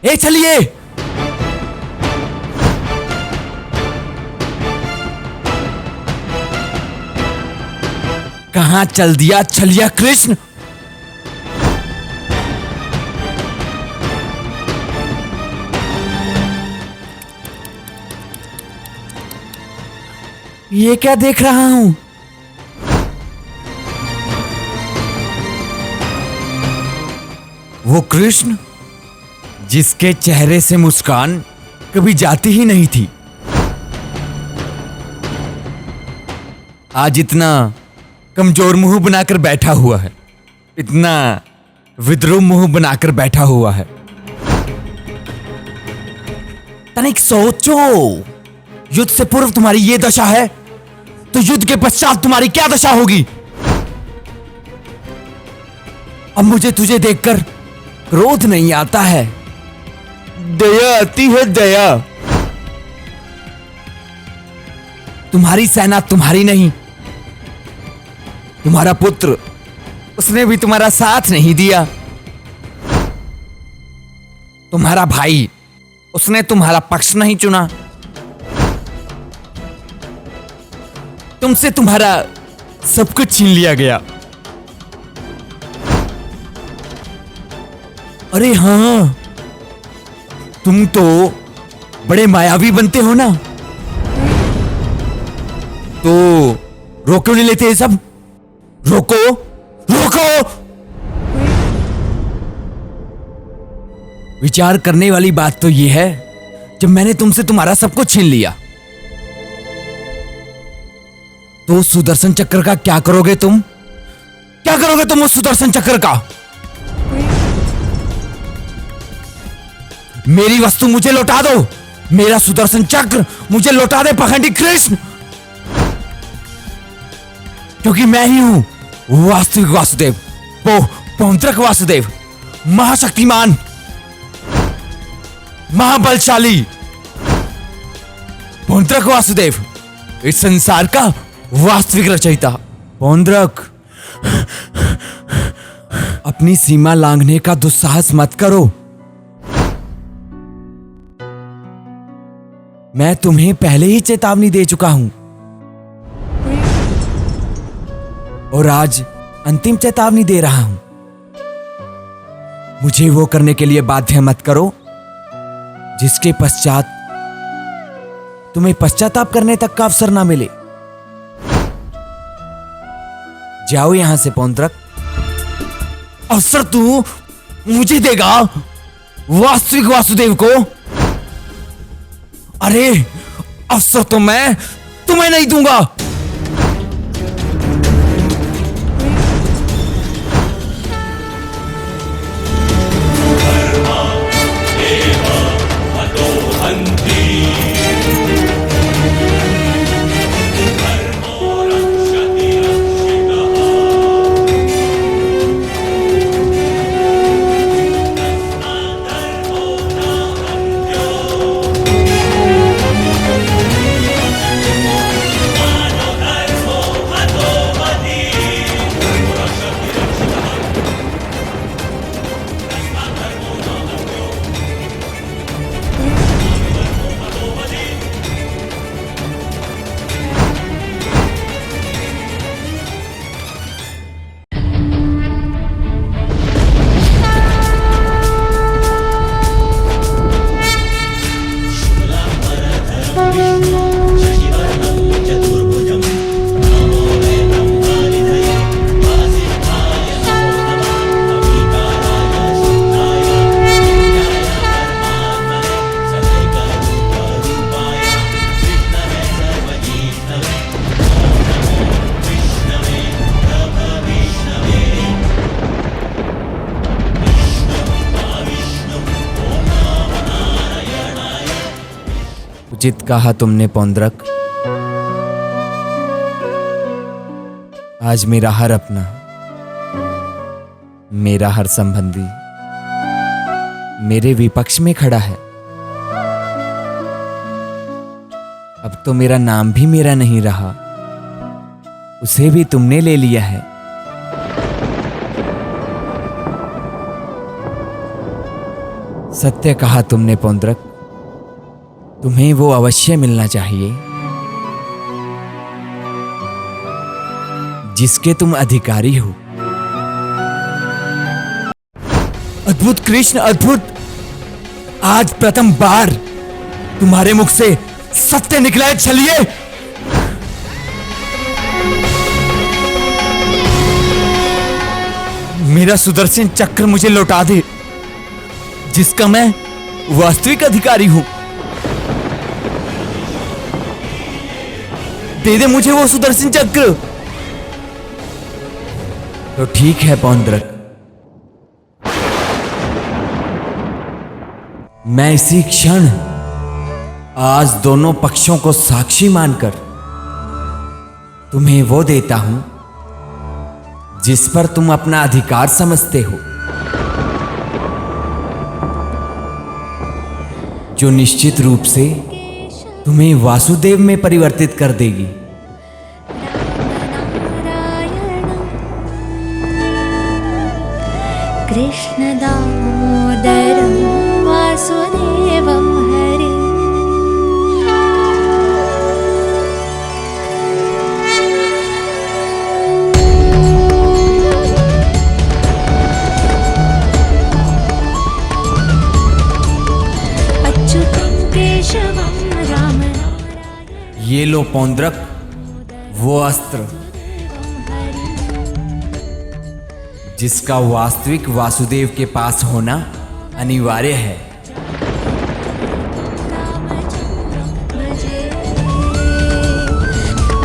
ए चलिए। कहां चल दिया छलिया कृष्ण? ये क्या देख रहा हूं? वो कृष्ण जिसके चेहरे से मुस्कान कभी जाती ही नहीं थी, आज इतना कमजोर मुंह बनाकर बैठा हुआ है, इतना विद्रूप मुंह बनाकर बैठा हुआ है। तनिक सोचो, युद्ध से पूर्व तुम्हारी ये दशा है तो युद्ध के पश्चात तुम्हारी क्या दशा होगी? अब मुझे तुझे देखकर क्रोध नहीं आता है, दया आती है, दया। तुम्हारी सेना तुम्हारी नहीं, तुम्हारा पुत्र, उसने भी तुम्हारा साथ नहीं दिया। तुम्हारा भाई, उसने तुम्हारा पक्ष नहीं चुना। तुमसे तुम्हारा सब कुछ छीन लिया गया। अरे हां, तुम तो बड़े मायावी बनते हो ना, तो रोक क्यों नहीं लेते ये सब? रोको, रोको। विचार करने वाली बात तो यह है, जब मैंने तुमसे तुम्हारा सब कुछ छीन लिया तो उस सुदर्शन चक्र का क्या करोगे तुम? क्या करोगे तुम उस सुदर्शन चक्र का? मेरी वस्तु मुझे लौटा दो, मेरा सुदर्शन चक्र मुझे लौटा दे पाखंडी कृष्ण, क्योंकि मैं ही हूं वास्तविक वासुदेव, पौंत्रक वासुदेव, महाशक्तिमान, महाबलशाली पौंत्रक वासुदेव, इस संसार का वास्तविक रचयिता। पौंद्रक, अपनी सीमा लांघने का दुस्साहस मत करो। मैं तुम्हें पहले ही चेतावनी दे चुका हूं और आज अंतिम चेतावनी दे रहा हूं। मुझे वो करने के लिए बाध्य मत करो जिसके पश्चात तुम्हें पश्चाताप करने तक का अवसर ना मिले। जाओ यहां से पौंद्रक। अवसर तू मुझे देगा वास्तविक वासुदेव को? अरे अवसर तो मैं तुम्हें नहीं दूंगा। उचित कहा तुमने पौंद्रक। आज मेरा हर अपना, मेरा हर संबंधी मेरे विपक्ष में खड़ा है। अब तो मेरा नाम भी मेरा नहीं रहा, उसे भी तुमने ले लिया है। सत्य कहा तुमने पौंड्रक। तुम्हें वो अवश्य मिलना चाहिए जिसके तुम अधिकारी हो। अद्भुत कृष्ण, अद्भुत। आज प्रथम बार तुम्हारे मुख से सत्य निकला है। चलिए, मेरा सुदर्शन चक्र मुझे लौटा दे, जिसका मैं वास्तविक अधिकारी हूं। दे दे मुझे वो सुदर्शन चक्र। तो ठीक है पौंड्रक, मैं इसी क्षण आज दोनों पक्षों को साक्षी मानकर तुम्हें वो देता हूं जिस पर तुम अपना अधिकार समझते हो, जो निश्चित रूप से तुम्हें वासुदेव में परिवर्तित कर देगी। कृष्ण दामोदरं वासुदेवं हरे। अच्युतं केशवं राम नारायणं। ये लो पौंड्रक, वो अस्त्र जिसका वास्तविक वासुदेव के पास होना अनिवार्य है।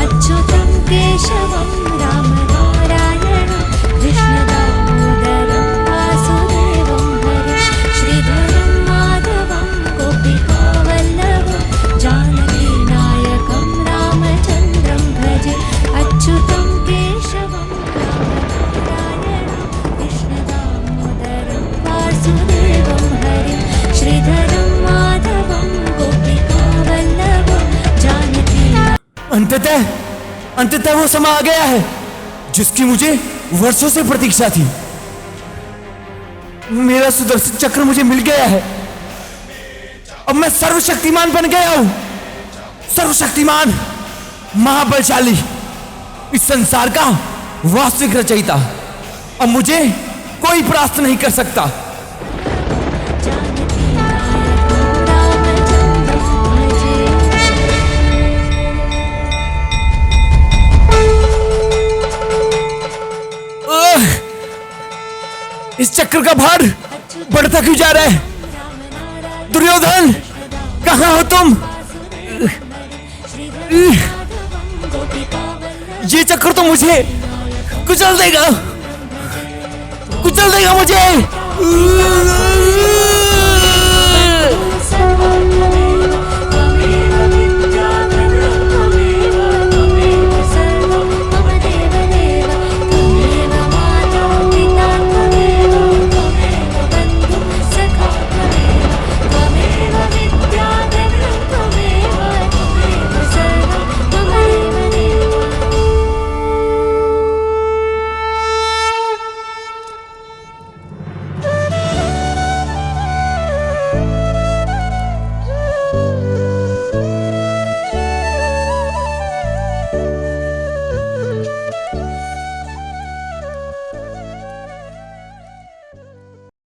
अच्युतं केशवं राम नारायणं कृष्ण दामोदरं वासुदेवं हरे। श्रीधरं माधवं गोपिकावल्लभं जानकी नायकं रामचन्द्रं भजे। अच्युतं केशवं वासुदेवं हरे। श्रीधरं माधवं गोपिकावल्लभं जानकी। अंततः वो समय आ गया है जिसकी मुझे वर्षों से प्रतीक्षा थी। मेरा सुदर्शन चक्र मुझे मिल गया है। अब मैं सर्वशक्तिमान बन गया हूं। सर्वशक्तिमान, महाबलशाली, इस संसार का वास्तविक रचयिता। अब मुझे कोई परास्त नहीं कर सकता। इस चक्र का भार बढ़ता क्यों जा रहा है? दुर्योधन, कहां हो तुम? ये चक्र तो मुझे कुचल देगा मुझे।